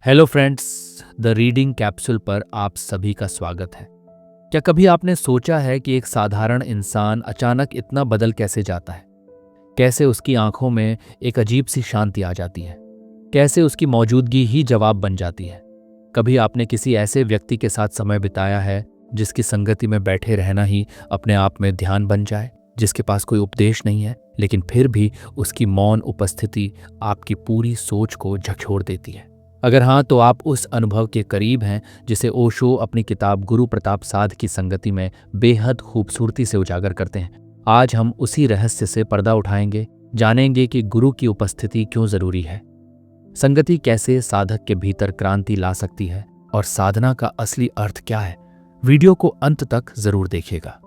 Hello friends, the reading capsule पर आप सभी का स्वागत है। क्या कभी आपने सोचा है कि एक साधारण इंसान अचानक इतना बदल कैसे जाता है? कैसे उसकी आंखों में एक अजीब सी शांति आ जाती है? कैसे उसकी मौजूदगी ही जवाब बन जाती है? कभी आपने किसी ऐसे व्यक्ति के साथ समय बिताया है जिसकी संगति में बैठे रहना ही अपने आप में ध्यान बन जाए, जिसके पास कोई उपदेश नहीं है लेकिन फिर भी उसकी मौन उपस्थिति आपकी पूरी सोच को झकझोर देती है? अगर हाँ, तो आप उस अनुभव के करीब हैं जिसे ओशो अपनी किताब गुरु प्रताप साध की संगति में बेहद खूबसूरती से उजागर करते हैं। आज हम उसी रहस्य से पर्दा उठाएंगे, जानेंगे कि गुरु की उपस्थिति क्यों जरूरी है, संगति कैसे साधक के भीतर क्रांति ला सकती है और साधना का असली अर्थ क्या है। वीडियो को अंत तक जरूर देखिएगा,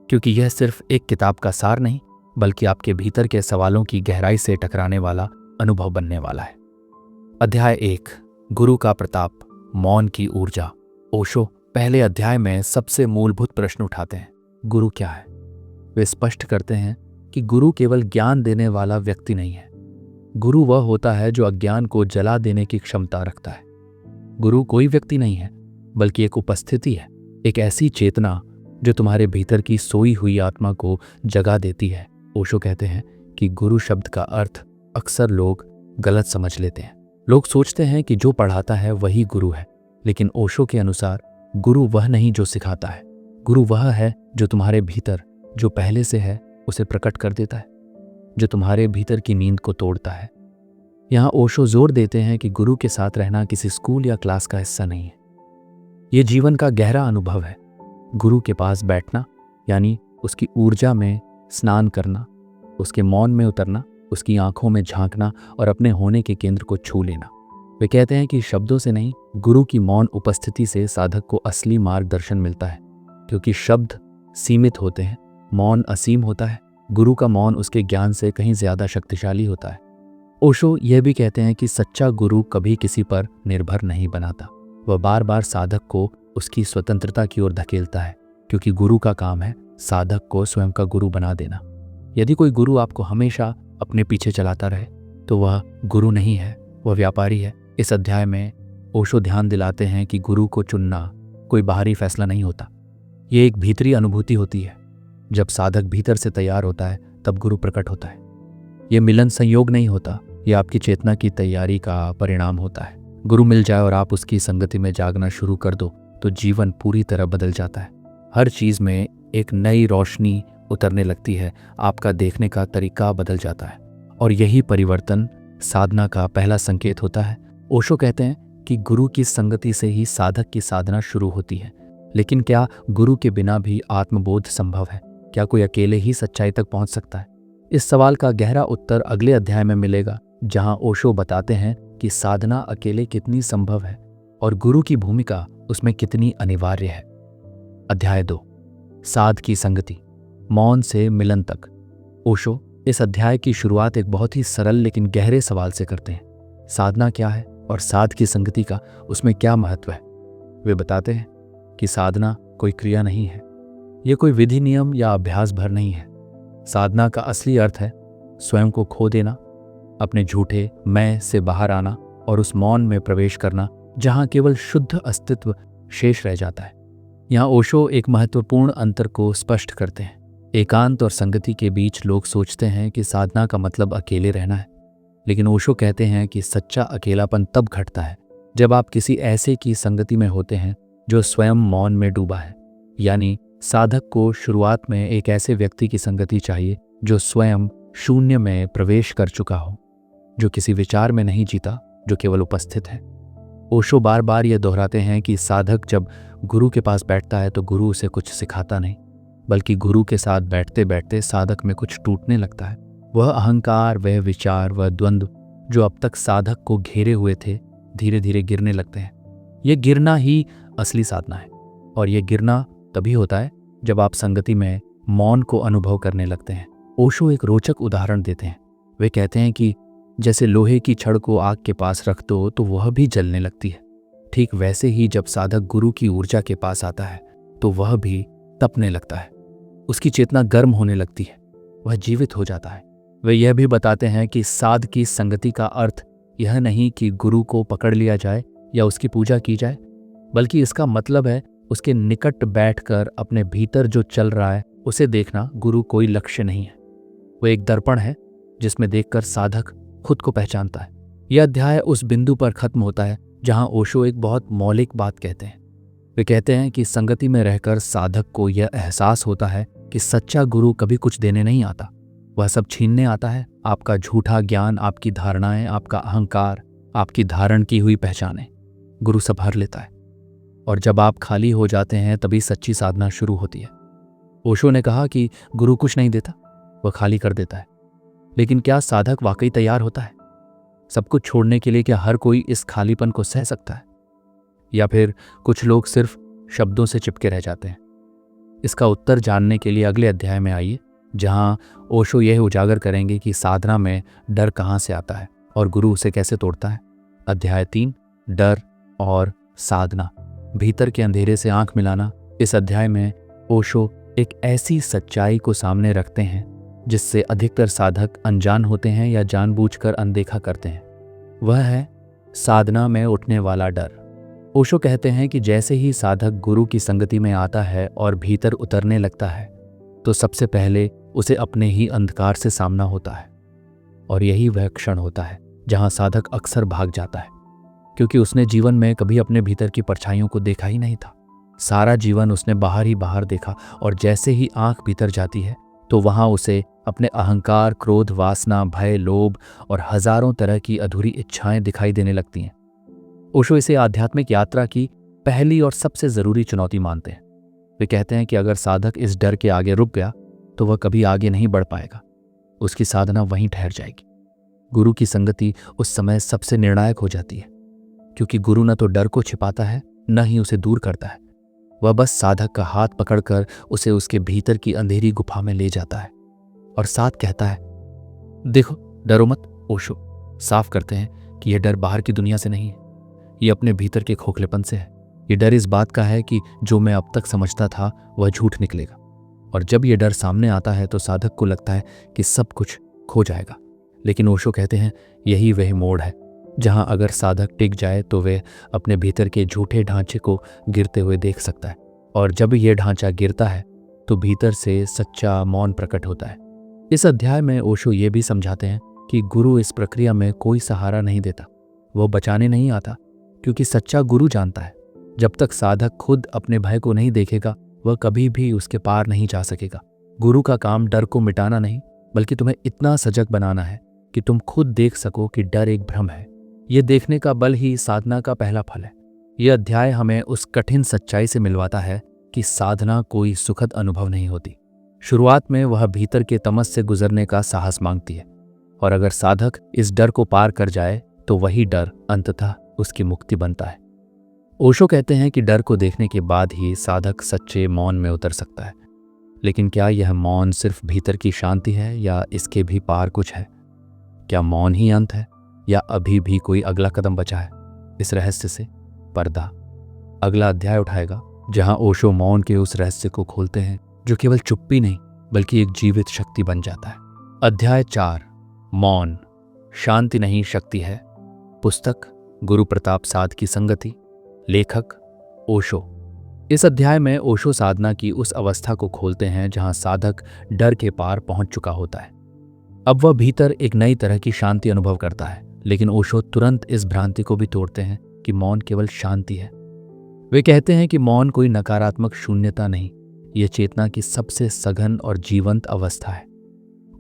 क्योंकि यह सिर्फ एक किताब का सार नहीं बल्कि आपके भीतर के सवालों की गहराई से टकराने वाला अनुभव बनने वाला है। अध्याय 1, गुरु का प्रताप, मौन की ऊर्जा। ओशो पहले अध्याय में सबसे मूलभूत प्रश्न उठाते हैं। गुरु क्या है? वे स्पष्ट करते हैं कि गुरु केवल ज्ञान देने वाला व्यक्ति नहीं है। गुरु वह होता है जो अज्ञान को जला देने की क्षमता रखता है। गुरु कोई व्यक्ति नहीं है बल्कि एक उपस्थिति है, एक ऐसी चेतना जो तुम्हारे भीतर की सोई हुई आत्मा को जगा देती है। ओशो कहते हैं कि गुरु शब्द का अर्थ अक्सर लोग गलत समझ लेते हैं। लोग सोचते हैं कि जो पढ़ाता है वही गुरु है, लेकिन ओशो के अनुसार गुरु वह नहीं जो सिखाता है। गुरु वह है जो तुम्हारे भीतर जो पहले से है उसे प्रकट कर देता है, जो तुम्हारे भीतर की नींद को तोड़ता है। यहाँ ओशो जोर देते हैं कि गुरु के साथ रहना किसी स्कूल या क्लास का हिस्सा नहीं है, ये जीवन का गहरा अनुभव है। गुरु के पास बैठना यानी उसकी ऊर्जा में स्नान करना, उसके मौन में उतरना, उसकी आंखों में झांकना और अपने होने के केंद्र को छू लेना। वे कहते हैं कि शब्दों से नहीं, गुरु की मौन उपस्थिति से साधक को असली मार्गदर्शन मिलता है, क्योंकि शब्द सीमित होते हैं, मौन असीम होता है। गुरु का मौन उसके ज्ञान से कहीं ज्यादा शक्तिशाली होता है। ओशो यह भी कहते हैं कि सच्चा गुरु कभी किसी पर निर्भर नहीं बनाता, वह बार बार साधक को उसकी स्वतंत्रता की ओर धकेलता है, क्योंकि गुरु का काम है साधक को स्वयं का गुरु बना देना। यदि कोई गुरु आपको हमेशा अपने पीछे चलाता रहे तो वह गुरु नहीं है, वह व्यापारी है। इस अध्याय में ओशो ध्यान दिलाते हैं कि गुरु को चुनना कोई बाहरी फैसला नहीं होता, ये एक भीतरी अनुभूति होती है। जब साधक भीतर से तैयार होता है तब गुरु प्रकट होता है। यह मिलन संयोग नहीं होता, यह आपकी चेतना की तैयारी का परिणाम होता है। गुरु मिल जाए और आप उसकी संगति में जागना शुरू कर दो तो जीवन पूरी तरह बदल जाता है। हर चीज में एक नई रोशनी उतरने लगती है, आपका देखने का तरीका बदल जाता है और यही परिवर्तन साधना का पहला संकेत होता है। ओशो कहते हैं कि गुरु की संगति से ही साधक की साधना शुरू होती है। लेकिन क्या गुरु के बिना भी आत्मबोध संभव है? क्या कोई अकेले ही सच्चाई तक पहुंच सकता है? इस सवाल का गहरा उत्तर अगले अध्याय में मिलेगा, जहां ओशो बताते हैं कि साधना अकेले कितनी संभव है और गुरु की भूमिका उसमें कितनी अनिवार्य है। अध्याय 2, साध की संगति, मौन से मिलन तक। ओशो इस अध्याय की शुरुआत एक बहुत ही सरल लेकिन गहरे सवाल से करते हैं। साधना क्या है और साध की संगति का उसमें क्या महत्व है? वे बताते हैं कि साधना कोई क्रिया नहीं है, यह कोई विधि नियम या अभ्यास भर नहीं है। साधना का असली अर्थ है स्वयं को खो देना, अपने झूठे मैं से बाहर आना और उस मौन में प्रवेश करना जहां केवल शुद्ध अस्तित्व शेष रह जाता है। यहाँ ओशो एक महत्वपूर्ण अंतर को स्पष्ट करते हैं। एकांत और संगति के बीच लोग सोचते हैं कि साधना का मतलब अकेले रहना है, लेकिन ओशो कहते हैं कि सच्चा अकेलापन तब घटता है जब आप किसी ऐसे की संगति में होते हैं जो स्वयं मौन में डूबा है। यानी साधक को शुरुआत में एक ऐसे व्यक्ति की संगति चाहिए जो स्वयं शून्य में प्रवेश कर चुका हो, जो किसी विचार में नहीं जीता, जो केवल उपस्थित है। ओशो बार बार यह दोहराते हैं कि साधक जब गुरु के पास बैठता है तो गुरु उसे कुछ सिखाता नहीं, बल्कि गुरु के साथ बैठते बैठते साधक में कुछ टूटने लगता है। वह अहंकार, वह विचार, वह द्वंद्व जो अब तक साधक को घेरे हुए थे धीरे धीरे गिरने लगते हैं। यह गिरना ही असली साधना है, और यह गिरना तभी होता है जब आप संगति में मौन को अनुभव करने लगते हैं। ओशो एक रोचक उदाहरण देते हैं। वे कहते हैं कि जैसे लोहे की छड़ को आग के पास रख दो तो वह भी जलने लगती है, ठीक वैसे ही जब साधक गुरु की ऊर्जा के पास आता है तो वह भी तपने लगता है, उसकी चेतना गर्म होने लगती है, वह जीवित हो जाता है। वे यह भी बताते हैं कि साध की संगति का अर्थ यह नहीं कि गुरु को पकड़ लिया जाए या उसकी पूजा की जाए, बल्कि इसका मतलब है उसके निकट बैठकर अपने भीतर जो चल रहा है उसे देखना गुरु कोई लक्ष्य नहीं है। वो एक दर्पण है जिसमें देखकर साधक खुद को पहचानता है। यह अध्याय उस बिंदु पर खत्म होता है जहां ओशो एक बहुत मौलिक बात कहते हैं। वे कहते हैं कि संगति में रहकर साधक को यह एहसास होता है कि सच्चा गुरु कभी कुछ देने नहीं आता, वह सब छीनने आता है। आपका झूठा ज्ञान, आपकी धारणाएं, आपका अहंकार, आपकी धारण की हुई पहचानें, गुरु सब हर लेता है। और जब आप खाली हो जाते हैं तभी सच्ची साधना शुरू होती है। ओशो ने कहा कि गुरु कुछ नहीं देता, वह खाली कर देता है। लेकिन क्या साधक वाकई तैयार होता है सब कुछ छोड़ने के लिए? क्या हर कोई इस खालीपन को सह सकता है, या फिर कुछ लोग सिर्फ शब्दों से चिपके रह जाते हैं? इसका उत्तर जानने के लिए अगले अध्याय में आइए, जहां ओशो यह उजागर करेंगे कि साधना में डर कहां से आता है और गुरु उसे कैसे तोड़ता है। अध्याय 3, डर और साधना, भीतर के अंधेरे से आंख मिलाना। इस अध्याय में ओशो एक ऐसी सच्चाई को सामने रखते हैं जिससे अधिकतर साधक अनजान होते हैं या जानबूझकर अनदेखा करते हैं। वह है साधना में उठने वाला डर। ओशो कहते हैं कि जैसे ही साधक गुरु की संगति में आता है और भीतर उतरने लगता है तो सबसे पहले उसे अपने ही अंधकार से सामना होता है। और यही वह क्षण होता है जहां साधक अक्सर भाग जाता है, क्योंकि उसने जीवन में कभी अपने भीतर की परछाइयों को देखा ही नहीं था। सारा जीवन उसने बाहर ही बाहर देखा, और जैसे ही आंख भीतर जाती है तो वहां उसे अपने अहंकार, क्रोध, वासना, भय, लोभ और हजारों तरह की अधूरी इच्छाएं दिखाई देने लगती हैं। ओशो इसे आध्यात्मिक यात्रा की पहली और सबसे जरूरी चुनौती मानते हैं। वे कहते हैं कि अगर साधक इस डर के आगे रुक गया तो वह कभी आगे नहीं बढ़ पाएगा, उसकी साधना वहीं ठहर जाएगी। गुरु की संगति उस समय सबसे निर्णायक हो जाती है, क्योंकि गुरु न तो डर को छिपाता है न ही उसे दूर करता है। वह बस साधक का हाथ पकड़कर उसे उसके भीतर की अंधेरी गुफा में ले जाता है और साथ कहता है, देखो डरो मत। ओशो साफ करते हैं कि यह डर बाहर की दुनिया से नहीं है, यह अपने भीतर के खोखलेपन से है। यह डर इस बात का है कि जो मैं अब तक समझता था वह झूठ निकलेगा। और जब यह डर सामने आता है तो साधक को लगता है कि सब कुछ खो जाएगा। लेकिन ओशो कहते हैं यही वह मोड़ है जहां अगर साधक टिक जाए तो वे अपने भीतर के झूठे ढांचे को गिरते हुए देख सकता है। और जब यह ढांचा गिरता है तो भीतर से सच्चा मौन प्रकट होता है। इस अध्याय में ओशो ये भी समझाते हैं कि गुरु इस प्रक्रिया में कोई सहारा नहीं देता, वह बचाने नहीं आता, क्योंकि सच्चा गुरु जानता है जब तक साधक खुद अपने भय को नहीं देखेगा वह कभी भी उसके पार नहीं जा सकेगा। गुरु का काम डर को मिटाना नहीं, बल्कि तुम्हें इतना सजग बनाना है कि तुम खुद देख सको कि डर एक भ्रम है। यह देखने का बल ही साधना का पहला फल है। यह अध्याय हमें उस कठिन सच्चाई से मिलवाता है कि साधना कोई सुखद अनुभव नहीं होती। शुरुआत में वह भीतर के तमस से गुजरने का साहस मांगती है, और अगर साधक इस डर को पार कर जाए तो वही डर अंततः उसकी मुक्ति बनता है। ओशो कहते हैं कि डर को देखने के बाद ही साधक सच्चे मौन में उतर सकता है। लेकिन क्या यह मौन सिर्फ भीतर की शांति है या इसके भी पार कुछ है? क्या मौन ही अंत है या अभी भी कोई अगला कदम बचा है? इस रहस्य से पर्दा अगला अध्याय उठाएगा, जहां ओशो मौन के उस रहस्य को खोलते हैं जो केवल चुप्पी नहीं बल्कि एक जीवित शक्ति बन जाता है। अध्याय 4, मौन शांति नहीं शक्ति है। पुस्तक गुरु प्रताप साध की संगति, लेखक ओशो। इस अध्याय में ओशो साधना की उस अवस्था को खोलते हैं जहां साधक डर के पार पहुंच चुका होता है। अब वह भीतर एक नई तरह की शांति अनुभव करता है। लेकिन ओशो तुरंत इस भ्रांति को भी तोड़ते हैं कि मौन केवल शांति है। वे कहते हैं कि मौन कोई नकारात्मक शून्यता नहीं, यह चेतना की सबसे सघन और जीवंत अवस्था है।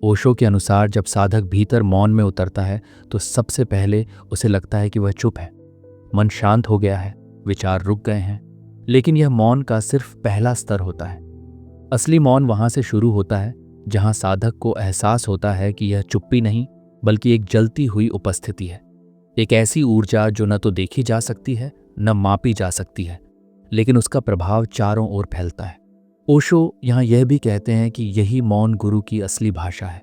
ओशो के अनुसार जब साधक भीतर मौन में उतरता है तो सबसे पहले उसे लगता है कि वह चुप है, मन शांत हो गया है, विचार रुक गए हैं। लेकिन यह मौन का सिर्फ पहला स्तर होता है। असली मौन वहां से शुरू होता है जहां साधक को एहसास होता है कि यह चुप्पी नहीं बल्कि एक जलती हुई उपस्थिति है, एक ऐसी ऊर्जा जो न तो देखी जा सकती है न मापी जा सकती है, लेकिन उसका प्रभाव चारों ओर फैलता है। ओशो यहाँ यह भी कहते हैं कि यही मौन गुरु की असली भाषा है।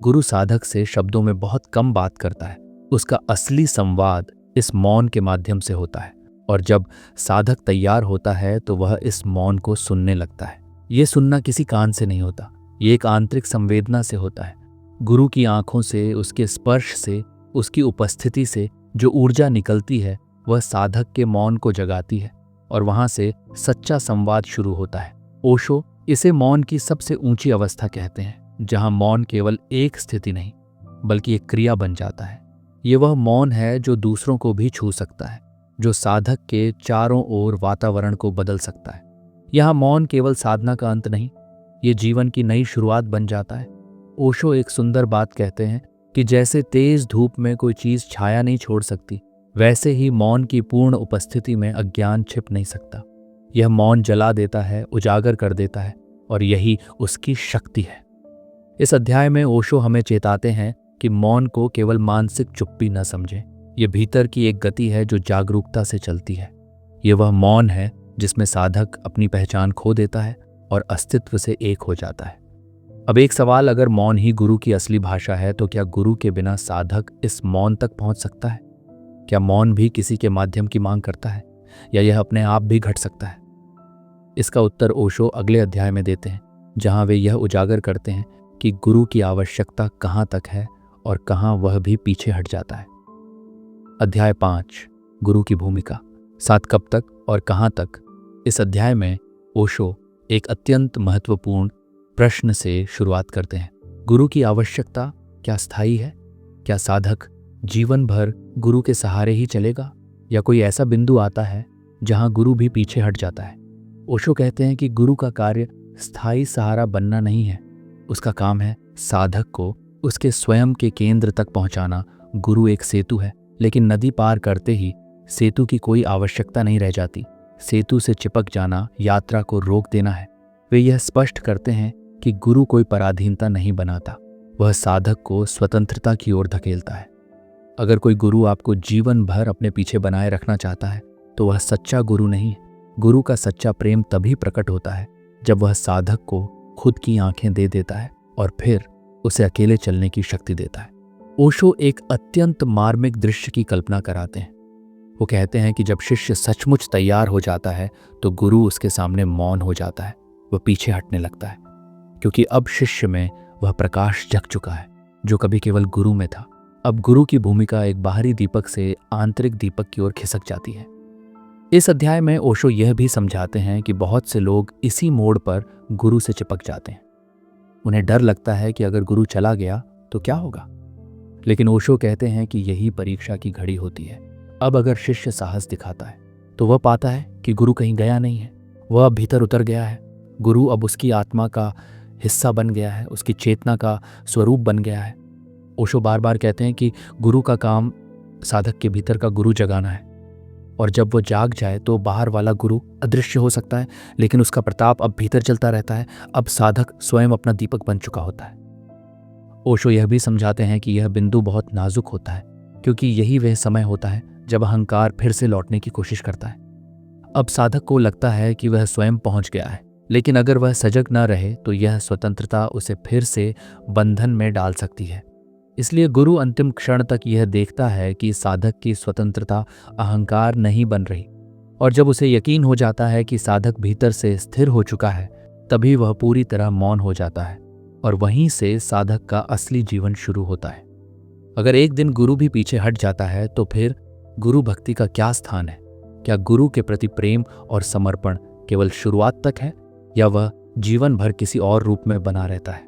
गुरु साधक से शब्दों में बहुत कम बात करता है, उसका असली संवाद इस मौन के माध्यम से होता है। और जब साधक तैयार होता है तो वह इस मौन को सुनने लगता है। ये सुनना किसी कान से नहीं होता, ये एक आंतरिक संवेदना से होता है। गुरु की आंखों से, उसके स्पर्श से, उसकी उपस्थिति से जो ऊर्जा निकलती है वह साधक के मौन को जगाती है और वहां से सच्चा संवाद शुरू होता है। ओशो इसे मौन की सबसे ऊंची अवस्था कहते हैं, जहां मौन केवल एक स्थिति नहीं बल्कि एक क्रिया बन जाता है। ये वह मौन है जो दूसरों को भी छू सकता है, जो साधक के चारों ओर वातावरण को बदल सकता है। यहाँ मौन केवल साधना का अंत नहीं, ये जीवन की नई शुरुआत बन जाता है। ओशो एक सुंदर बात कहते हैं कि जैसे तेज धूप में कोई चीज छाया नहीं छोड़ सकती, वैसे ही मौन की पूर्ण उपस्थिति में अज्ञान छिप नहीं सकता। यह मौन जला देता है, उजागर कर देता है, और यही उसकी शक्ति है। इस अध्याय में ओशो हमें चेताते हैं कि मौन को केवल मानसिक चुप्पी न समझें। यह भीतर की एक गति है जो जागरूकता से चलती है। यह वह मौन है जिसमें साधक अपनी पहचान खो देता है और अस्तित्व से एक हो जाता है। अब एक सवाल, अगर मौन ही गुरु की असली भाषा है तो क्या गुरु के बिना साधक इस मौन तक पहुंच सकता है? क्या मौन भी किसी के माध्यम की मांग करता है, या यह अपने आप भी घट सकता है? इसका उत्तर ओशो अगले अध्याय में देते हैं, जहां वे यह उजागर करते हैं कि गुरु की आवश्यकता कहां तक है और कहां वह भी पीछे हट जाता है। अध्याय 5, गुरु की भूमिका। साथ कब तक और कहां तक? इस अध्याय में ओशो एक अत्यंत महत्वपूर्ण प्रश्न से शुरुआत करते हैं। गुरु की आवश्यकता क्या स्थायी है? क्या साधक जीवन भर गुरु के सहारे ही चलेगा, या कोई ऐसा बिंदु आता है जहां गुरु भी पीछे हट जाता है? ओशो कहते हैं कि गुरु का कार्य स्थायी सहारा बनना नहीं है, उसका काम है साधक को उसके स्वयं के केंद्र तक पहुंचाना। गुरु एक सेतु है, लेकिन नदी पार करते ही सेतु की कोई आवश्यकता नहीं रह जाती। सेतु से चिपक जाना यात्रा को रोक देना है। वे यह स्पष्ट करते हैं कि गुरु कोई पराधीनता नहीं बनाता, वह साधक को स्वतंत्रता की ओर धकेलता है। अगर कोई गुरु आपको जीवन भर अपने पीछे बनाए रखना चाहता है तो वह सच्चा गुरु नहीं है। गुरु का सच्चा प्रेम तभी प्रकट होता है जब वह साधक को खुद की आंखें दे देता है और फिर उसे अकेले चलने की शक्ति देता है। ओशो एक अत्यंत मार्मिक दृश्य की कल्पना कराते हैं। वो कहते हैं कि जब शिष्य सचमुच तैयार हो जाता है तो गुरु उसके सामने मौन हो जाता है, वह पीछे हटने लगता है, क्योंकि अब शिष्य में वह प्रकाश जग चुका है जो कभी केवल गुरु में था। अब गुरु की भूमिका एक बाहरी दीपक से आंतरिक दीपक की ओर खिसक जाती है। इस अध्याय में ओशो यह भी समझाते हैं कि बहुत से लोग इसी मोड़ पर गुरु से चिपक जाते हैं। उन्हें डर लगता है कि अगर गुरु चला गया तो क्या होगा, लेकिन ओशो कहते हैं कि यही परीक्षा की घड़ी होती है। अब अगर शिष्य साहस दिखाता है तो वह पाता है कि गुरु कहीं गया नहीं है, वह अब भीतर उतर गया है। गुरु अब उसकी आत्मा का हिस्सा बन गया है, उसकी चेतना का स्वरूप बन गया है। ओशो बार बार कहते हैं कि गुरु का काम साधक के भीतर का गुरु जगाना है, और जब वो जाग जाए तो बाहर वाला गुरु अदृश्य हो सकता है, लेकिन उसका प्रताप अब भीतर चलता रहता है। अब साधक स्वयं अपना दीपक बन चुका होता है। ओशो यह भी समझाते हैं कि यह बिंदु बहुत नाजुक होता है, क्योंकि यही वह समय होता है जब अहंकार फिर से लौटने की कोशिश करता है। अब साधक को लगता है कि वह स्वयं पहुंच गया है, लेकिन अगर वह सजग न रहे तो यह स्वतंत्रता उसे फिर से बंधन में डाल सकती है। इसलिए गुरु अंतिम क्षण तक यह देखता है कि साधक की स्वतंत्रता अहंकार नहीं बन रही, और जब उसे यकीन हो जाता है कि साधक भीतर से स्थिर हो चुका है, तभी वह पूरी तरह मौन हो जाता है, और वहीं से साधक का असली जीवन शुरू होता है। अगर एक दिन गुरु भी पीछे हट जाता है तो फिर गुरु भक्ति का क्या स्थान है? क्या गुरु के प्रति प्रेम और समर्पण केवल शुरुआत तक है, या वह जीवन भर किसी और रूप में बना रहता है?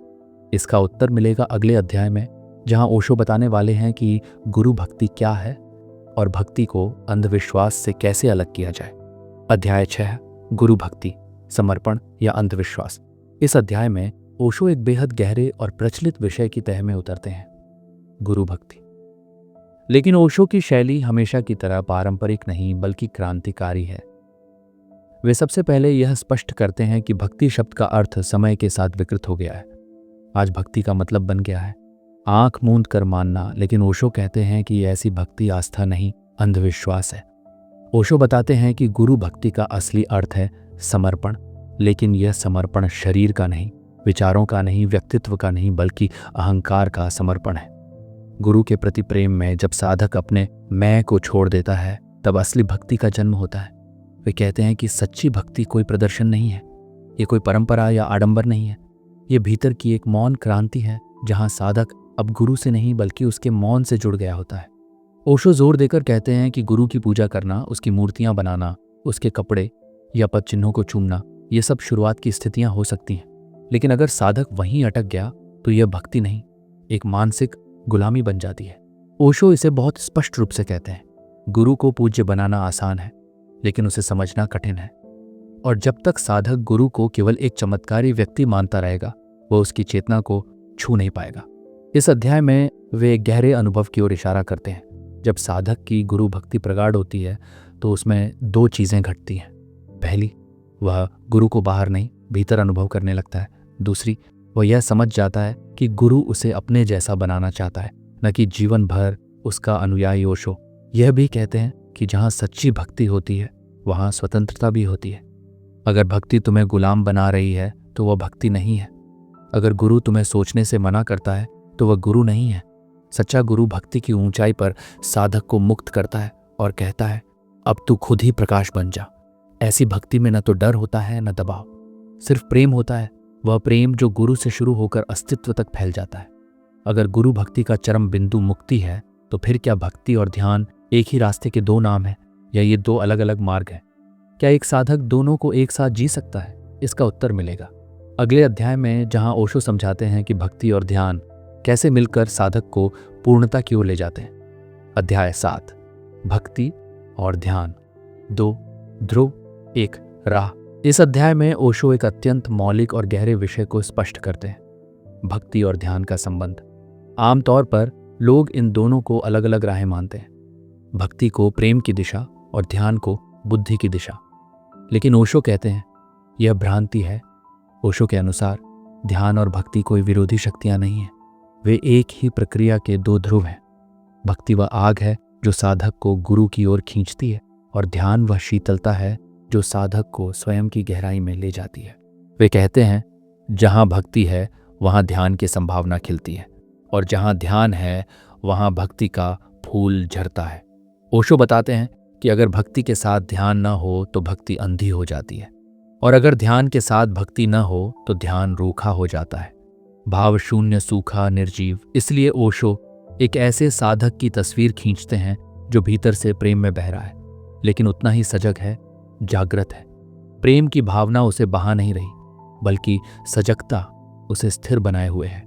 इसका उत्तर मिलेगा अगले अध्याय में, जहां ओशो बताने वाले हैं कि गुरु भक्ति क्या है और भक्ति को अंधविश्वास से कैसे अलग किया जाए। अध्याय 6, गुरु भक्ति, समर्पण या अंधविश्वास। इस अध्याय में ओशो एक बेहद गहरे और प्रचलित विषय की तह में उतरते हैं, गुरु भक्ति। लेकिन ओशो की शैली हमेशा की तरह पारंपरिक नहीं बल्कि क्रांतिकारी है। वे सबसे पहले यह स्पष्ट करते हैं कि भक्ति शब्द का अर्थ समय के साथ विकृत हो गया है। आज भक्ति का मतलब बन गया है आंख मूंद कर मानना, लेकिन ओशो कहते हैं कि ऐसी भक्ति आस्था नहीं, अंधविश्वास है। ओशो बताते हैं कि गुरु भक्ति का असली अर्थ है समर्पण, लेकिन यह समर्पण शरीर का नहीं, विचारों का नहीं, व्यक्तित्व का नहीं, बल्कि अहंकार का समर्पण है। गुरु के प्रति प्रेम में जब साधक अपने मैं को छोड़ देता है, तब असली भक्ति का जन्म होता है। वे कहते हैं कि सच्ची भक्ति कोई प्रदर्शन नहीं है, ये कोई परंपरा या आडंबर नहीं है, ये भीतर की एक मौन क्रांति है, जहां साधक अब गुरु से नहीं बल्कि उसके मौन से जुड़ गया होता है। ओशो जोर देकर कहते हैं कि गुरु की पूजा करना, उसकी मूर्तियां बनाना, उसके कपड़े या पद चिन्हों को चूमना, ये सब शुरुआत की स्थितियां हो सकती हैं, लेकिन अगर साधक वहीं अटक गया तो यह भक्ति नहीं, एक मानसिक गुलामी बन जाती है। ओशो इसे बहुत स्पष्ट रूप से कहते हैं, गुरु को पूज्य बनाना आसान है, लेकिन उसे समझना कठिन है। और जब तक साधक गुरु को केवल एक चमत्कारी व्यक्ति मानता रहेगा, वह उसकी चेतना को छू नहीं पाएगा। इस अध्याय में वे एक गहरे अनुभव की ओर इशारा करते हैं। जब साधक की गुरु भक्ति प्रगाढ़ होती है तो उसमें दो चीजें घटती हैं। पहली, वह गुरु को बाहर नहीं भीतर अनुभव करने लगता है। दूसरी, वह यह समझ जाता है कि गुरु उसे अपने जैसा बनाना चाहता है, न कि जीवन भर उसका अनुयायी। ओशो यह भी कहते हैं कि जहाँ सच्ची भक्ति होती है वहाँ स्वतंत्रता भी होती है। अगर भक्ति तुम्हें गुलाम बना रही है तो वह भक्ति नहीं है। अगर गुरु तुम्हें सोचने से मना करता है तो वह गुरु नहीं है। सच्चा गुरु भक्ति की ऊंचाई पर साधक को मुक्त करता है और कहता है, अब तू खुद ही प्रकाश बन जा। ऐसी भक्ति में न तो डर होता है न दबाव, सिर्फ प्रेम होता है। वह प्रेम जो गुरु से शुरू होकर अस्तित्व तक फैल जाता है। अगर गुरु भक्ति का चरम बिंदु मुक्ति है तो फिर क्या भक्ति और ध्यान एक ही रास्ते के दो नाम हैं, या ये दो अलग अलग मार्ग हैं? क्या एक साधक दोनों को एक साथ जी सकता है? इसका उत्तर मिलेगा अगले अध्याय में, जहां ओशो समझाते हैं कि भक्ति और ध्यान कैसे मिलकर साधक को पूर्णता की ओर ले जाते हैं। अध्याय 7, भक्ति और ध्यान, 2 ध्रुव, 1 राह। इस अध्याय में ओशो एक अत्यंत मौलिक और गहरे विषय को स्पष्ट करते हैं, भक्ति और ध्यान का संबंध। आमतौर पर लोग इन दोनों को अलग अलग राहें मानते हैं, भक्ति को प्रेम की दिशा और ध्यान को बुद्धि की दिशा। लेकिन ओशो कहते हैं यह भ्रांति है। ओशो के अनुसार ध्यान और भक्ति कोई विरोधी शक्तियां नहीं हैं, वे एक ही प्रक्रिया के दो ध्रुव हैं। भक्ति वह आग है जो साधक को गुरु की ओर खींचती है, और ध्यान वह शीतलता है जो साधक को स्वयं की गहराई में ले जाती है। वे कहते हैं जहां भक्ति है वहां ध्यान की संभावना खिलती है, और जहां ध्यान है वहां भक्ति का फूल झरता है। ओशो बताते हैं कि अगर भक्ति के साथ ध्यान न हो तो भक्ति अंधी हो जाती है, और अगर ध्यान के साथ भक्ति न हो तो ध्यान रूखा हो जाता है, भाव शून्य, सूखा, निर्जीव। इसलिए ओशो एक ऐसे साधक की तस्वीर खींचते हैं जो भीतर से प्रेम में बह रहा है, लेकिन उतना ही सजग है, जागृत है। प्रेम की भावना उसे बहा नहीं रही, बल्कि सजगता उसे स्थिर बनाए हुए है।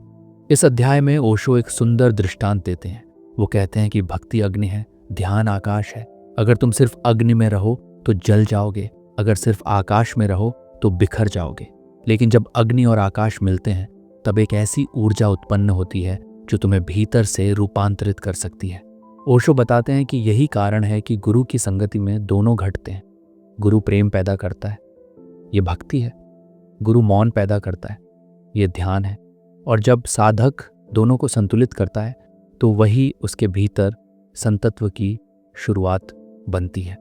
इस अध्याय में ओशो एक सुंदर दृष्टांत देते हैं। वो कहते हैं कि भक्ति अग्नि है, ध्यान आकाश है। अगर तुम सिर्फ अग्नि में रहो तो जल जाओगे, अगर सिर्फ आकाश में रहो तो बिखर जाओगे। लेकिन जब अग्नि और आकाश मिलते हैं तब एक ऐसी ऊर्जा उत्पन्न होती है जो तुम्हें भीतर से रूपांतरित कर सकती है। ओशो बताते हैं कि यही कारण है कि गुरु की संगति में दोनों घटते हैं। गुरु प्रेम पैदा करता है, ये भक्ति है। गुरु मौन पैदा करता है, ये ध्यान है। और जब साधक दोनों को संतुलित करता है तो वही उसके भीतर संतत्व की शुरुआत बनती है।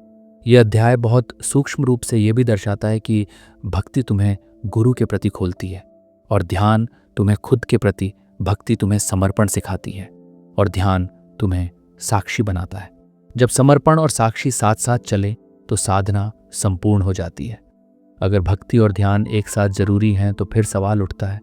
यह अध्याय बहुत सूक्ष्म रूप से यह भी दर्शाता है कि भक्ति तुम्हें गुरु के प्रति खोलती है, और ध्यान तुम्हें खुद के प्रति, भक्ति तुम्हें समर्पण सिखाती है, और ध्यान तुम्हें साक्षी बनाता है। जब समर्पण और साक्षी साथ साथ चले तो साधना संपूर्ण हो जाती है। अगर भक्ति और ध्यान एक साथ जरूरी हैं तो फिर सवाल उठता है,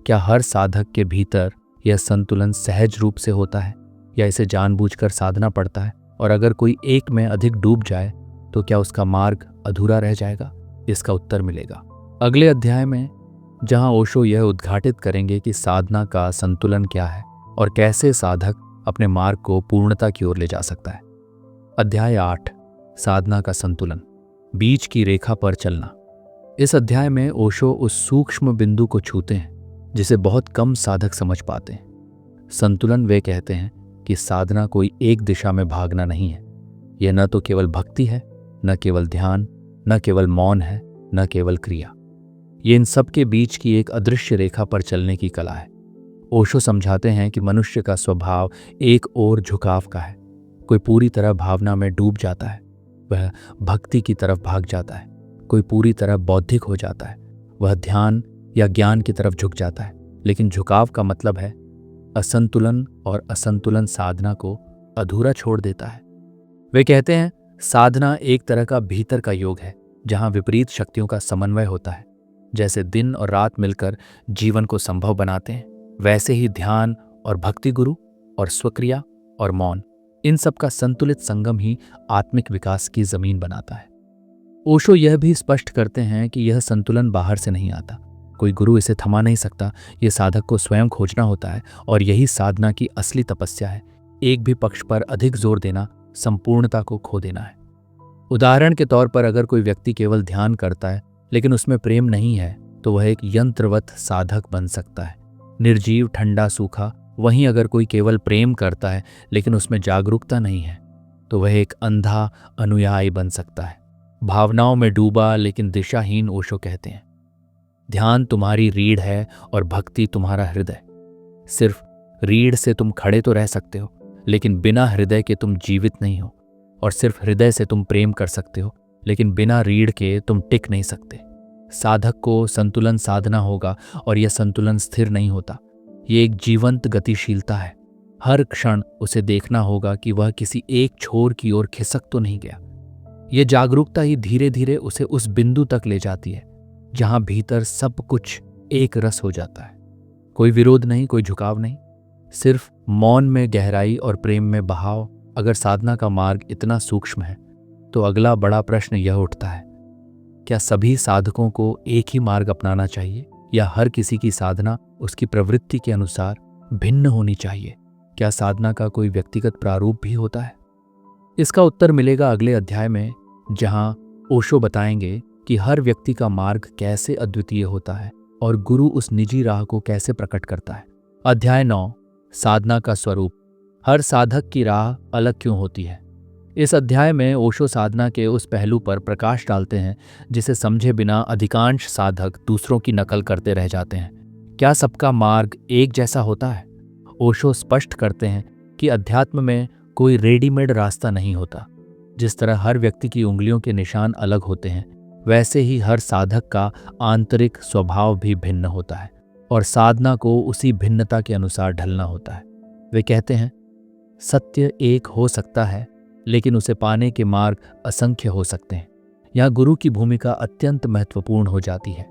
क्या हर साधक के भीतर यह संतुलन सहज रूप से होता है, या इसे जानबूझकर साधना पड़ता है? और अगर कोई एक में अधिक डूब जाए तो क्या उसका मार्ग अधूरा रह जाएगा? इसका उत्तर मिलेगा अगले अध्याय में, जहां ओशो यह उद्घाटित करेंगे कि साधना का संतुलन क्या है और कैसे साधक अपने मार्ग को पूर्णता की ओर ले जा सकता है। अध्याय 8, साधना का संतुलन, बीच की रेखा पर चलना। इस अध्याय में ओशो उस सूक्ष्म बिंदु को छूते हैं जिसे बहुत कम साधक समझ पाते हैं। संतुलन, वे कहते हैं कि साधना कोई एक दिशा में भागना नहीं है। यह न तो केवल भक्ति है, न केवल ध्यान, न केवल मौन है, न केवल क्रिया। ये इन सब के बीच की एक अदृश्य रेखा पर चलने की कला है। ओशो समझाते हैं कि मनुष्य का स्वभाव एक ओर झुकाव का है। कोई पूरी तरह भावना में डूब जाता है, वह भक्ति की तरफ भाग जाता है। कोई पूरी तरह बौद्धिक हो जाता है, वह ध्यान या ज्ञान की तरफ झुक जाता है। लेकिन झुकाव का मतलब है असंतुलन, और असंतुलन साधना को अधूरा छोड़ देता है। वे कहते हैं साधना एक तरह का भीतर का योग है जहां विपरीत शक्तियों का समन्वय होता है। जैसे दिन और रात मिलकर जीवन को संभव बनाते हैं, वैसे ही ध्यान और भक्ति, गुरु और स्वक्रिया और मौन, इन सब का संतुलित संगम ही आत्मिक विकास की जमीन बनाता है। ओशो यह भी स्पष्ट करते हैं कि यह संतुलन बाहर से नहीं आता, कोई गुरु इसे थमा नहीं सकता, ये साधक को स्वयं खोजना होता है और यही साधना की असली तपस्या है। एक भी पक्ष पर अधिक जोर देना संपूर्णता को खो देना है। उदाहरण के तौर पर अगर कोई व्यक्ति केवल ध्यान करता है लेकिन उसमें प्रेम नहीं है तो वह एक यंत्रवत साधक बन सकता है, निर्जीव, ठंडा, सूखा। वहीं अगर कोई केवल प्रेम करता है लेकिन उसमें जागरूकता नहीं है तो वह एक अंधा अनुयायी बन सकता है, भावनाओं में डूबा लेकिन दिशाहीन। ओशो कहते हैं, ध्यान तुम्हारी रीढ़ है और भक्ति तुम्हारा हृदय। सिर्फ रीढ़ से तुम खड़े तो रह सकते हो लेकिन बिना हृदय के तुम जीवित नहीं हो, और सिर्फ हृदय से तुम प्रेम कर सकते हो लेकिन बिना रीढ़ के तुम टिक नहीं सकते। साधक को संतुलन साधना होगा और यह संतुलन स्थिर नहीं होता, ये एक जीवंत गतिशीलता है। हर क्षण उसे देखना होगा कि वह किसी एक छोर की ओर खिसक तो नहीं गया। यह जागरूकता ही धीरे धीरे उसे उस बिंदु तक ले जाती है जहां भीतर सब कुछ एक रस हो जाता है। कोई विरोध नहीं, कोई झुकाव नहीं, सिर्फ मौन में गहराई और प्रेम में बहाव। अगर साधना का मार्ग इतना सूक्ष्म है तो अगला बड़ा प्रश्न यह उठता है, क्या सभी साधकों को एक ही मार्ग अपनाना चाहिए या हर किसी की साधना उसकी प्रवृत्ति के अनुसार भिन्न होनी चाहिए? क्या साधना का कोई व्यक्तिगत प्रारूप भी होता है? इसका उत्तर मिलेगा अगले अध्याय में, जहां ओशो बताएंगे कि हर व्यक्ति का मार्ग कैसे अद्वितीय होता है और गुरु उस निजी राह को कैसे प्रकट करता है। अध्याय 9, साधना का स्वरूप। हर साधक की राह अलग क्यों होती है? इस अध्याय में ओशो साधना के उस पहलू पर प्रकाश डालते हैं जिसे समझे बिना अधिकांश साधक दूसरों की नकल करते रह जाते हैं। क्या सबका मार्ग एक जैसा होता है? ओशो स्पष्ट करते हैं कि अध्यात्म में कोई रेडीमेड रास्ता नहीं होता। जिस तरह हर व्यक्ति की उंगलियों के निशान अलग होते हैं, वैसे ही हर साधक का आंतरिक स्वभाव भी भिन्न होता है और साधना को उसी भिन्नता के अनुसार ढलना होता है। वे कहते हैं, सत्य एक हो सकता है लेकिन उसे पाने के मार्ग असंख्य हो सकते हैं। यहाँ गुरु की भूमिका अत्यंत महत्वपूर्ण हो जाती है।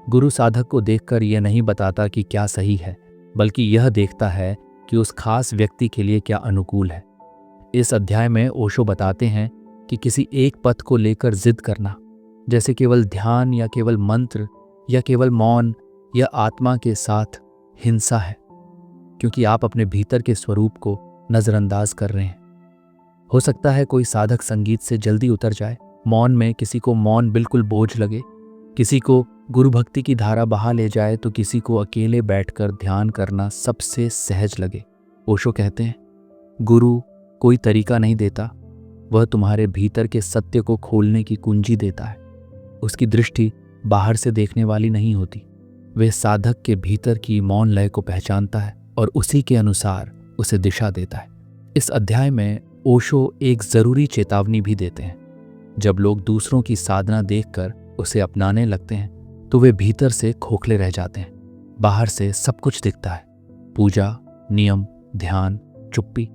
गुरु साधक को देखकर यह नहीं बताता कि क्या सही है, बल्कि यह देखता है कि उस खास व्यक्ति के लिए क्या अनुकूल है। इस अध्याय में ओशो बताते हैं कि किसी एक पथ को लेकर जिद करना, जैसे केवल ध्यान या केवल मंत्र या केवल मौन या आत्मा के साथ, हिंसा है, क्योंकि आप अपने भीतर के स्वरूप को नजरअंदाज कर रहे हैं। हो सकता है कोई साधक संगीत से जल्दी उतर जाए, मौन में किसी को मौन बिल्कुल बोझ लगे, किसी को गुरु भक्ति की धारा बहा ले जाए तो किसी को अकेले बैठकर ध्यान करना सबसे सहज लगे। ओशो कहते हैं, गुरु कोई तरीका नहीं देता, वह तुम्हारे भीतर के सत्य को खोलने की कुंजी देता है। उसकी दृष्टि बाहर से देखने वाली नहीं होती, वह साधक के भीतर की मौन लय को पहचानता है और उसी के अनुसार उसे दिशा देता है। इस अध्याय में ओशो एक जरूरी चेतावनी भी देते हैं। जब लोग दूसरों की साधना देखकर उसे अपनाने लगते हैं तो वे भीतर से खोखले रह जाते हैं। बाहर से सब कुछ दिखता है, पूजा, नियम, ध्यान, चुप्पी,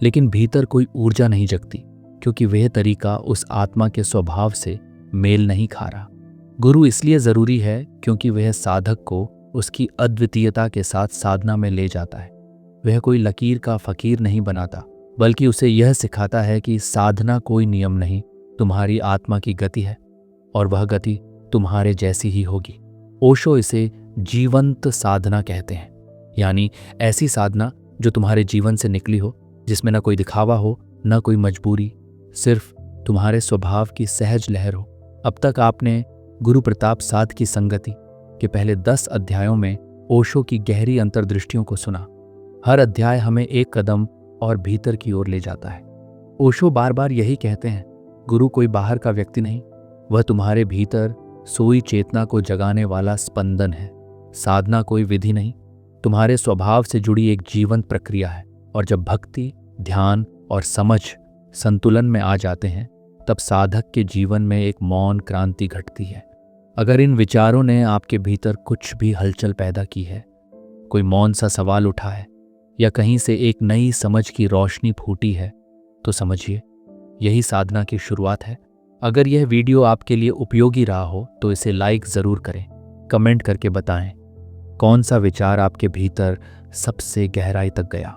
लेकिन भीतर कोई ऊर्जा नहीं जगती, क्योंकि वह तरीका उस आत्मा के स्वभाव से मेल नहीं खा रहा। गुरु इसलिए जरूरी है क्योंकि वह साधक को उसकी अद्वितीयता के साथ साधना में ले जाता है। वह कोई लकीर का फकीर नहीं बनाता, बल्कि उसे यह सिखाता है कि साधना कोई नियम नहीं, तुम्हारी आत्मा की गति है और वह गति तुम्हारे जैसी ही होगी। ओशो इसे जीवंत साधना कहते हैं, यानी ऐसी साधना जो तुम्हारे जीवन से निकली हो, जिसमें न कोई दिखावा हो, न कोई मजबूरी, सिर्फ तुम्हारे स्वभाव की सहज लहर हो। अब तक आपने गुरु प्रताप साध की संगति के पहले 10 अध्यायों में ओशो की गहरी अंतर्दृष्टियों को सुना। हर अध्याय हमें एक कदम और भीतर की ओर ले जाता है। ओशो बार बार यही कहते हैं, गुरु कोई बाहर का व्यक्ति नहीं, वह तुम्हारे भीतर सोई चेतना को जगाने वाला स्पंदन है। साधना कोई विधि नहीं, तुम्हारे स्वभाव से जुड़ी एक जीवंत प्रक्रिया है। और जब भक्ति, ध्यान और समझ संतुलन में आ जाते हैं, तब साधक के जीवन में एक मौन क्रांति घटती है। अगर इन विचारों ने आपके भीतर कुछ भी हलचल पैदा की है, कोई मौन सा सवाल उठा है या कहीं से एक नई समझ की रोशनी फूटी है, तो समझिए यही साधना की शुरुआत है। अगर यह वीडियो आपके लिए उपयोगी रहा हो तो इसे लाइक ज़रूर करें, कमेंट करके बताएं कौन सा विचार आपके भीतर सबसे गहराई तक गया।